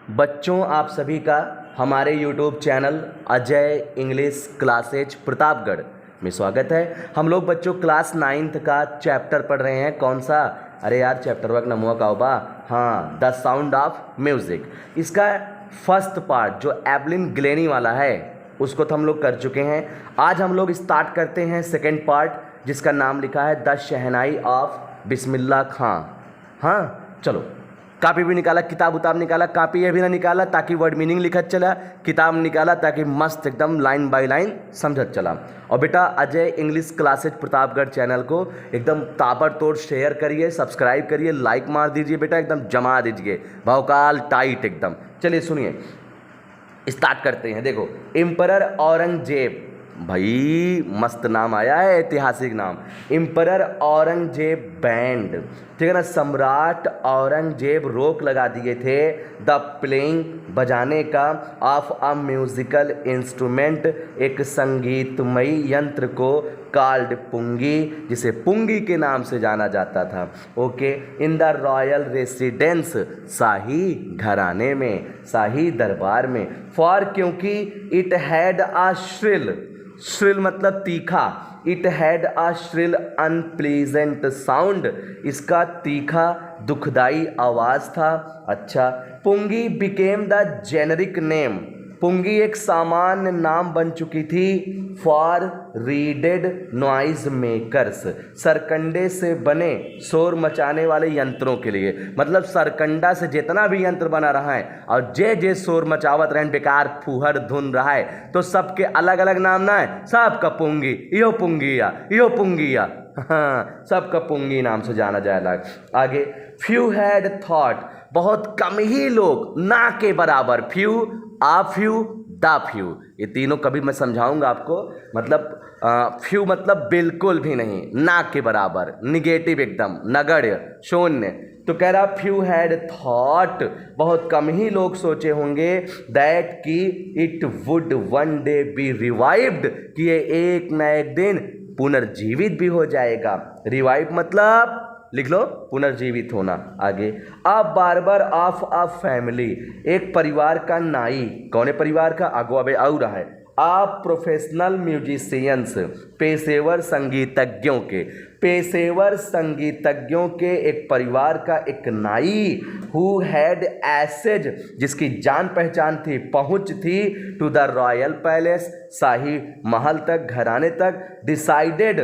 बच्चों, आप सभी का हमारे YouTube channel Ajay English classes Pratapgarh में स्वागत है। हम लोग बच्चों क्लास 9th का चैप्टर पढ़ रहे हैं। कौन सा? अरे यार, चैप्टर वर्क नमुआ का होगा। हाँ, द साउंड ऑफ म्यूज़िक। इसका फर्स्ट पार्ट जो एवलिन ग्लेनी वाला है उसको तो हम लोग कर चुके हैं। आज हम लोग स्टार्ट करते हैं सेकेंड पार्ट जिसका नाम लिखा है द शहनाई ऑफ बिस्मिल्लाह खां। हाँ चलो, कापी भी निकाला, किताब उताब निकाला, कापी ये भी ना निकाला ताकि वर्ड मीनिंग लिखत चला, किताब निकाला ताकि मस्त एकदम लाइन बाय लाइन समझत चला। और बेटा Ajay English classes Pratapgarh channel को एकदम ताबड़तोड़ शेयर करिए, सब्सक्राइब करिए, लाइक मार दीजिए बेटा, एकदम जमा दीजिए, भौकाल टाइट एकदम। चलिए सुनिए, स्टार्ट करते हैं। देखो, एम्परर औरंगजेब, भाई मस्त नाम आया है, ऐतिहासिक नाम, एम्परर औरंगजेब बैंड, ठीक है ना। सम्राट औरंगजेब रोक लगा दिए थे द प्लेइंग बजाने का ऑफ अ म्यूजिकल इंस्ट्रूमेंट, एक संगीतमयी यंत्र को, कॉल्ड पुंगी, जिसे पुंगी के नाम से जाना जाता था। Okay, in the royal residence, शाही घराने में, शाही दरबार में। फॉर, क्योंकि it had a shrill, shrill मतलब तीखा, it had a shrill unpleasant sound, इसका तीखा दुखदाई आवाज़ था। अच्छा, pungi became the generic name, पुंगी एक सामान्य नाम बन चुकी थी फॉर रीडेड नॉइज मेकर्स, सरकंडे से बने शोर मचाने वाले यंत्रों के लिए। मतलब सरकंडा से जितना भी यंत्र बना रहा है और जे शोर मचावत रहे, बेकार फूहड़ धुन रहा है, तो सबके अलग अलग नाम ना है, सबका पुंगी, यो पुंगिया, यो पुंगिया, हाँ, सबका पुंगी नाम से जाना जाएगा। आगे, फ्यू हैड थॉट, बहुत कम ही लोग, ना के बराबर, few, uh few, the few, ये तीनों कभी मैं समझाऊंगा आपको। मतलब फ्यू मतलब बिल्कुल भी नहीं, ना के बराबर, निगेटिव एकदम, नगण्य, शून्य। तो कह रहा फ्यू हैड थॉट, बहुत कम ही लोग सोचे होंगे, दैट कि it would one day B revived, कि ये एक न एक दिन पुनर्जीवित भी हो जाएगा। रिवाइव मतलब लिख लो, पुनर्जीवित होना। आगे, अ बार्बर ऑफ अ फैमिली, एक परिवार का नाई, कौन है परिवार का? आगो अबे आउ रहा है। आ प्रोफेशनल म्यूजिशियंस, पेशेवर संगीतज्ञों के, पेशेवर संगीतज्ञों के एक परिवार का एक नाई, हु हैड एसेज, जिसकी जान पहचान थी, पहुंच थी, टू द रॉयल पैलेस, शाही महल तक, घराने तक, डिसाइडेड,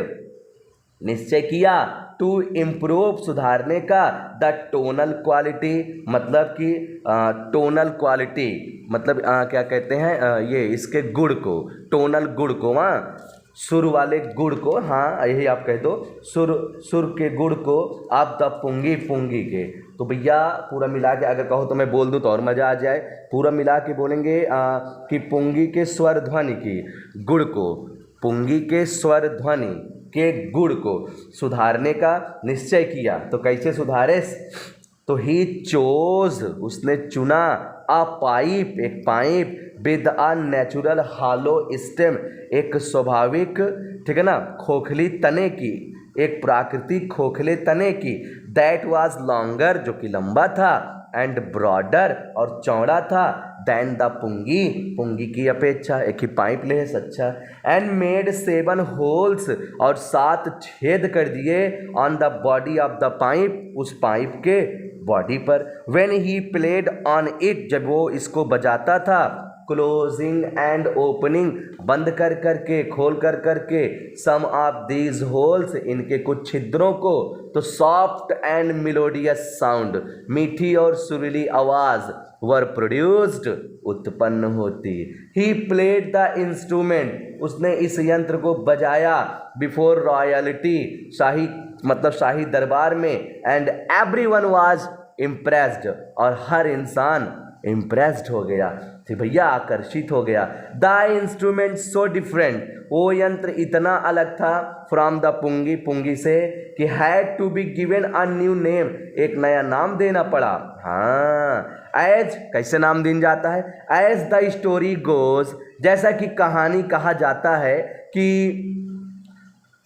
निश्चय किया, टू इम्प्रूव, सुधारने का, द टोनल क्वालिटी, मतलब कि टोनल क्वालिटी मतलब क्या कहते हैं ये इसके गुण को, टोनल गुण को, वहाँ सुर वाले गुण को, हाँ यही आप कह दो, सुर के गुण को, आप द पुंगी, पुंगी के। तो भैया पूरा मिला के अगर कहो तो मैं बोल दूँ तो और मज़ा आ जाए। पूरा मिला के बोलेंगे कि पुंगी के स्वर ध्वनि की गुण को, पुंगी के स्वर ध्वनि के गुण को सुधारने का निश्चय किया। तो कैसे सुधारे? तो ही चोज, उसने चुना, अ पाइप, एक pipe, with a natural hello stem, एक स्वाभाविक, ठीक है ना, खोखली तने की, एक प्राकृतिक खोखले तने की, दैट वाज लॉन्गर, जो कि लंबा था, एंड ब्रॉडर, और चौड़ा था, दैन द पुंगी, पुंगी की अपेक्षा, एक ही पाइप ले है अच्छा, एंड मेड 7 होल्स, और 7 छेद कर दिए, on the body of the pipe, उस पाइप के बॉडी पर। When he played on it, जब वो इसको बजाता था, क्लोजिंग एंड ओपनिंग, बंद कर करके, खोल कर करके, सम ऑफ दीज होल्स, इनके कुछ छिद्रों को, तो सॉफ्ट एंड मिलोडियस साउंड, मीठी और सुरीली आवाज, वर प्रोड्यूस्ड, उत्पन्न होती। ही प्लेड द इंस्ट्रूमेंट, उसने इस यंत्र को बजाया, बिफोर रॉयलिटी, शाही मतलब शाही दरबार में, एंड एवरीवन वाज इम्प्रेस्ड, और हर इंसान इम्प्रेस्ड हो गया, तो भैया आकर्षित हो गया। द इंस्ट्रूमेंट सो डिफरेंट, वो यंत्र इतना अलग था, फ्रॉम द पुंगी, पुंगी से, कि had to be given a new name, एक नया नाम देना पड़ा। हाँ, एज, कैसे नाम दिन जाता है? एज द स्टोरी गोज, जैसा कि कहानी कहा जाता है कि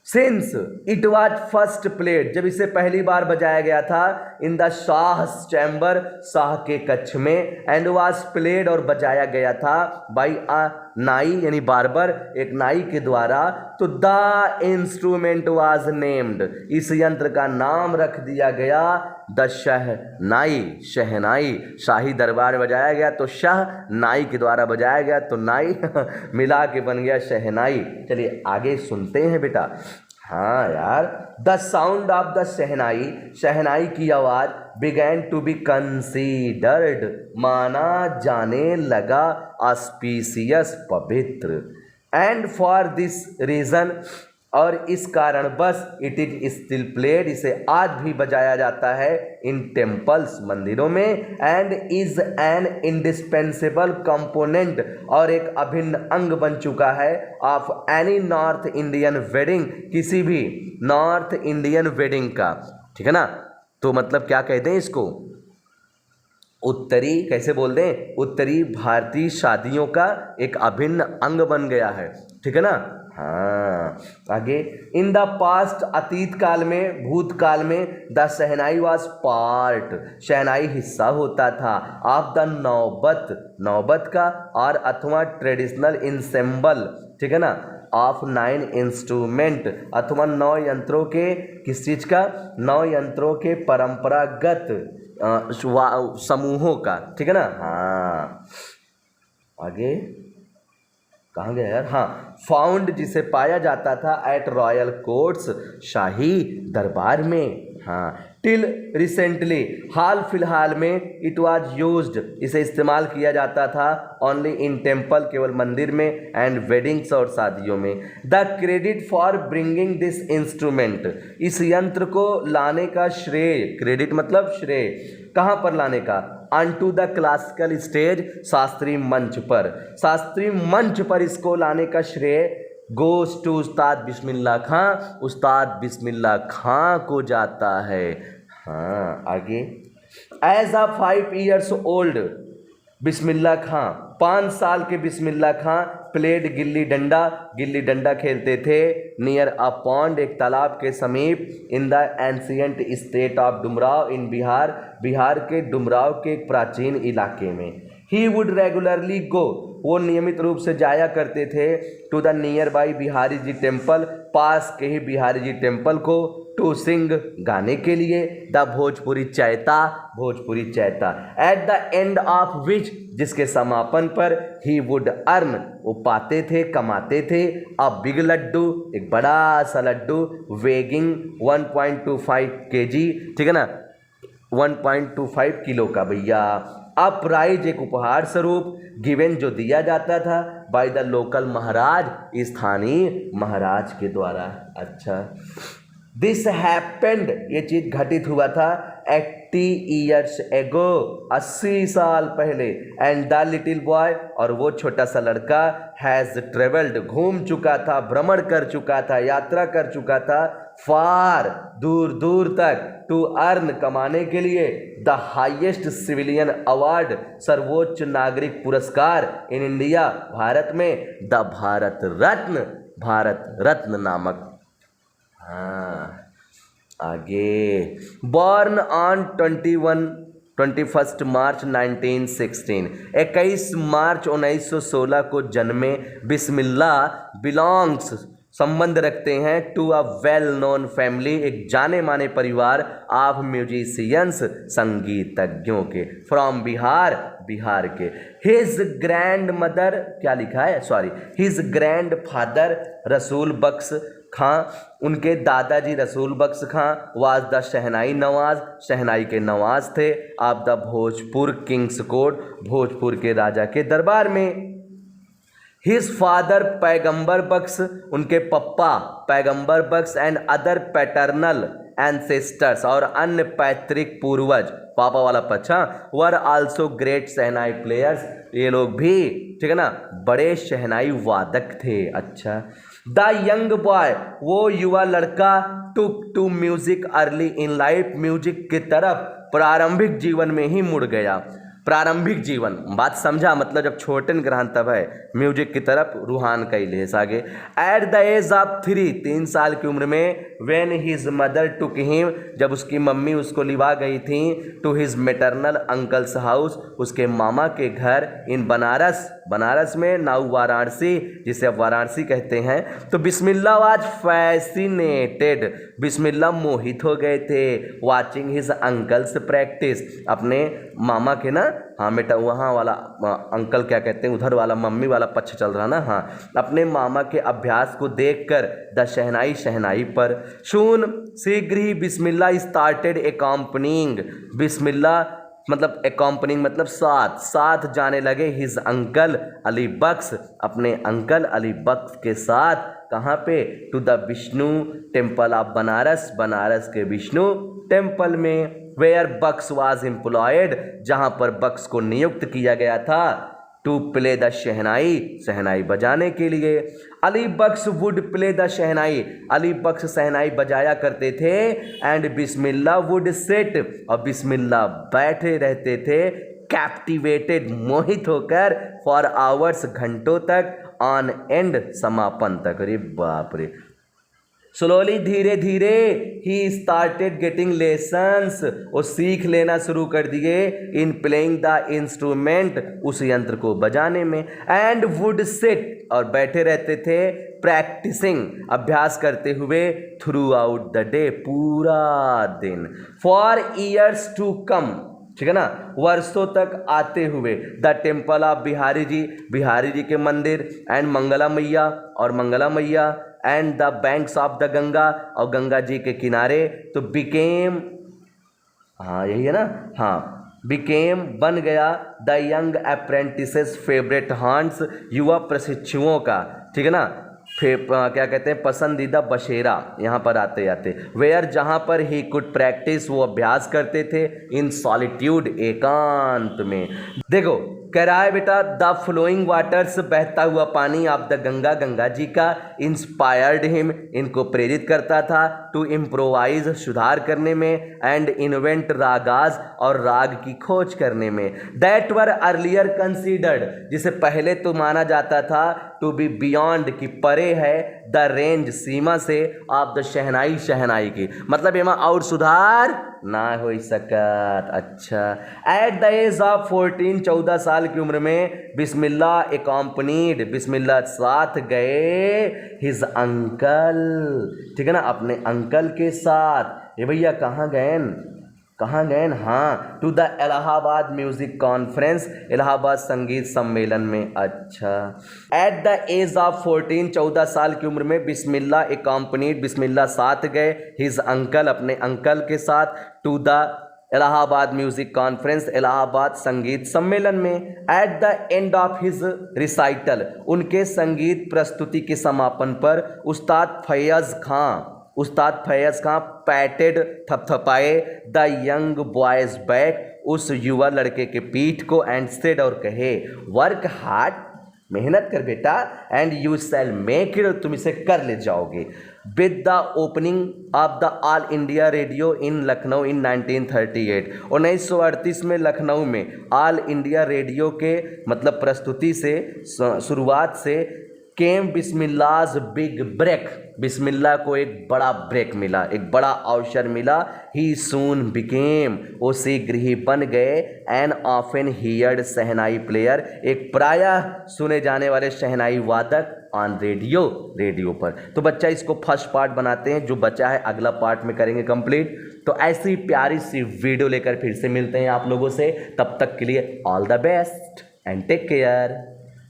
since it was first played, जब इसे पहली बार बजाया गया था in the Shah chamber, Shah के कक्ष में, एंड वॉज प्लेड और बजाया गया था बाई अ नाई यानी बार्बर, एक नाई के द्वारा, तो द इंस्ट्रूमेंट वॉज नेम्ड, इस यंत्र का नाम रख दिया गया द शहनाई, शहनाई। शाही दरबार में बजाया गया तो शाह, नाई के द्वारा बजाया गया तो नाई मिला के बन गया शहनाई। चलिए आगे सुनते हैं बेटा। हाँ यार, the sound of the shehnai, शहनाई की आवाज बिगैन टू बी कंसीडर्ड, माना जाने लगा ऑस्पिशियस, पवित्र, एंड फॉर दिस रीजन, और इस कारण बस इट इज स्टिल प्लेड, इसे आज भी बजाया जाता है इन टेम्पल्स, मंदिरों में, and is an indispensable component, और एक अभिन्न अंग बन चुका है of any north Indian wedding, किसी भी नॉर्थ इंडियन वेडिंग का। ठीक है ना, तो मतलब क्या कहते हैं इसको, उत्तरी, कैसे बोल दें, उत्तरी भारतीय शादियों का एक अभिन्न अंग बन गया है। ठीक है ना। हाँ आगे, इन द पास्ट, अतीत काल में, भूतकाल में, द शहनाई वॉज पार्ट, शहनाई हिस्सा होता था ऑफ द नौबत, नौबत का, और अथवा ट्रेडिशनल इंसेम्बल, ठीक है ना, ऑफ 9 इंस्ट्रूमेंट, अथवा 9 यंत्रों के, किस चीज का, 9 यंत्रों के परंपरागत समूहों का। ठीक है ना। हाँ आगे कहाँ गया यार, हाँ, फाउंड, जिसे पाया जाता था एट रॉयल कोर्ट्स, शाही दरबार में। हाँ, टिल रिसेंटली, हाल फिलहाल में, इट वाज यूज्ड, इसे इस्तेमाल किया जाता था ओनली इन टेम्पल, केवल मंदिर में, एंड वेडिंग्स, और शादियों में। The credit for bringing this instrument, इस यंत्र को लाने का श्रेय, क्रेडिट मतलब श्रेय, कहाँ पर लाने का, ऑनटू द क्लासिकल स्टेज, शास्त्रीय मंच पर, शास्त्रीय मंच पर इसको लाने का श्रेय गोस टू उस्ताद बिस्मिल्लाह खां, उस्ताद बिस्मिल्लाह खां को जाता है। हाँ आगे, एज अ 5 years ओल्ड बिस्मिल्लाह खां, 5 साल के बिस्मिल्लाह खां, प्लेड गिल्ली डंडा खेलते थे, नियर अ पॉन्ड, एक तालाब के समीप, in the ancient state of Dumraon, in Bihar, Bihar के डुमराव के एक प्राचीन इलाके में। ही वुड रेगुलरली गो, वो नियमित रूप से जाया करते थे, to the nearby Bihari ji temple, पास के ही बिहारी जी टेम्पल को, टू सिंग, गाने के लिए, the Bhojpuri chaita, Bhojpuri chaita, at the end of which, जिसके समापन पर, ही वुड अर्न, वो पाते थे, कमाते थे, अ बिग लड्डू, एक बड़ा सा लड्डू, वेगिंग 1.25 kg, ठीक है ना, 1.25 किलो का भैया, अ प्राइज, एक उपहार स्वरूप, गिवन, जो दिया जाता था, बाय द लोकल महाराज, स्थानीय महाराज के द्वारा। अच्छा, दिस हैपेंड, ये चीज घटित हुआ था 80 years ago, 80 साल पहले, एंड द लिटिल बॉय, और वो छोटा सा लड़का, हैज ट्रेवल्ड, घूम चुका था, भ्रमण कर चुका था, यात्रा कर चुका था, फार, दूर दूर तक, टू अर्न, कमाने के लिए, द हाईएस्ट सिविलियन अवार्ड, सर्वोच्च नागरिक पुरस्कार, इन इंडिया, भारत में, द भारत रत्न, भारत रत्न नामक। हाँ आगे, बॉर्न ऑन 21 मार्च 1916, 21 मार्च 1916 को जन्मे, बिस्मिल्लाह बिलोंग्स, संबंध रखते हैं, to a well known family, एक जाने माने परिवार, ऑफ म्यूजिशियंस, संगीतज्ञों के, फ्रॉम बिहार, बिहार के। हिज ग्रैंड मदर, क्या लिखा है, सॉरी, हिज ग्रैंड फादर रसूल बख्श खां, उनके दादाजी रसूल बख्श खां, वाज द शहनाई नवाज, शहनाई के नवाज थे, आप the Bhojpur Kings court, Bhojpur के राजा के दरबार में। हिज फादर पैगंबर बख्श, उनके पप्पा पैगंबर बख्श, एंड अदर पैटर्नल एंसेस्टर्स, और अन्य पैतृक पूर्वज, पापा वाला पक्षा, were also great shehnai players, ये लोग भी, ठीक है ना, बड़े शहनाई वादक थे। अच्छा, द यंग बॉय, वो युवा लड़का, to music early in life, music की तरफ प्रारंभिक जीवन में ही मुड़ गया, प्रारंभिक जीवन, बात समझा, मतलब जब छोटे ग्रहण तब है म्यूजिक की तरफ रूहान का इलेस आगे। एट द एज ऑफ 3 साल की उम्र में, when his mother took him, जब उसकी मम्मी उसको लिवा गई थी, to his maternal uncle's house, उसके मामा के घर, इन बनारस, बनारस में नाउ वाराणसी, जिसे अब वाराणसी कहते हैं। तो बिस्मिल्लाह वाज फैसिनेटेड, बिस्मिल्लाह मोहित हो गए थे, वाचिंग हिज अंकल्स प्रैक्टिस, अपने मामा के ना, हाँ बेटा वहाँ वाला अंकल क्या कहते हैं, उधर वाला मम्मी वाला पक्ष चल रहा ना, हाँ, अपने मामा के अभ्यास को देखकर द शहनाई, शहनाई पर। शून शीघ्र ही बिस्मिल्लाह स्टार्टेड एकम्पनिंग, बिस्मिल्लाह मतलब एकम्पनिंग मतलब साथ साथ जाने लगे हिज अंकल अली बख्श, अपने अंकल अली बख्श के साथ। कहाँ पे? To the Vishnu temple of Banaras, Banaras के विष्णु टेम्पल में। वेयर बख्श वाज एम्प्लॉयड, जहाँ पर बख्श को नियुक्त किया गया था, to play the shehnai, shehnai बजाने के लिए। Ali Bakhsh would play the shehnai, Ali Bakhsh shehnai बजाया करते थे। एंड बिस्मिल्लाह वुड सेट, और बिस्मिल्लाह बैठे रहते थे, कैप्टिवेटेड मोहित होकर, फॉर आवर्स घंटों तक, ऑन एंड समापन तक। अरे बाप रे। स्लोली धीरे धीरे ही स्टार्टेड गेटिंग लेसन्स, वो सीख लेना शुरू कर दिए, इन प्लेइंग द इंस्ट्रूमेंट, उस यंत्र को बजाने में। एंड वुड सिट, और बैठे रहते थे, प्रैक्टिसिंग, अभ्यास करते हुए, थ्रू आउट द डे, पूरा दिन, फॉर ईयर्स टू कम, ठीक है ना, वर्षों तक आते हुए। The temple of Bihari ji, Bihari ji के मंदिर, एंड मंगला मैया, और मंगला मैया, and the banks of the Ganga, और गंगा जी के किनारे। तो बिकेम, हाँ यही है ना, हाँ, बिकेम बन गया, the young apprentices favourite haunts, युवा प्रशिक्षुओं का, ठीक है ना, क्या कहते हैं, पसंदीदा बसेरा, यहाँ पर आते आते। वेयर, जहाँ पर ही कुड प्रैक्टिस, वो अभ्यास करते थे, इन सॉलिट्यूड, एकांत में। देखो कह रहा है बेटा, द फ्लोइंग वाटर्स, बहता हुआ पानी, ऑफ द गंगा, गंगा जी का, इंस्पायर्ड हिम, इनको प्रेरित करता था, टू इम्प्रोवाइज, सुधार करने में, एंड इन्वेंट रागाज, और राग की खोज करने में। दैट वर अर्लियर कंसीडर्ड, जिसे पहले तो माना जाता था, टू बी बियॉन्ड, की परे है, द रेंज, सीमा से, ऑफ द शहनाई, शहनाई की, मतलब एमा और सुधार ना हो सकत। अच्छा। एट द एज ऑफ 14, 14 साल की उम्र में, बिस्मिल्लाह एकम्पनीड, बिस्मिल्लाह साथ गए, हिज अंकल, ठीक है ना, अपने अंकल के साथ। ये भैया कहाँ गए, कहाँ गए, हाँ, to the Allahabad music conference, Allahabad संगीत सम्मेलन में। अच्छा। एट द एज ऑफ 14, 14 साल की उम्र में, बिस्मिल्लाह एकम्पनीड, बिस्मिल्लाह साथ गए, हिज अंकल, अपने अंकल के साथ, to the Allahabad music conference, Allahabad संगीत सम्मेलन में। At the end of his recital, उनके संगीत प्रस्तुति के समापन पर, उस्ताद फैयज़ खां पैटेड, थपथपाए, द यंग बॉयज बैक, उस युवा लड़के के पीठ को, एंड सेड, और कहे, वर्क हार्ड, मेहनत कर बेटा, and you shall make it, तुम इसे कर ले जाओगे। With the opening of the All India Radio in Lucknow in 1938, 1938 में लखनऊ में ऑल इंडिया रेडियो के मतलब प्रस्तुति से, शुरुआत से, केम बिस्मिल्लाह's बिग ब्रेक, बिस्मिल्लाह को एक बड़ा ब्रेक मिला, एक बड़ा अवसर मिला। ही सून बिकेम, वो शीघ्र ही बन गए, एन ऑफन हियर्ड शहनाई प्लेयर, एक प्रायः सुने जाने वाले शहनाई वादक, ऑन रेडियो, रेडियो पर। तो बच्चा इसको फर्स्ट पार्ट बनाते हैं, जो बचा है अगला पार्ट में करेंगे कंप्लीट। तो ऐसी प्यारी सी वीडियो लेकर फिर से मिलते हैं आप लोगों से, तब तक के लिए all the best and take care.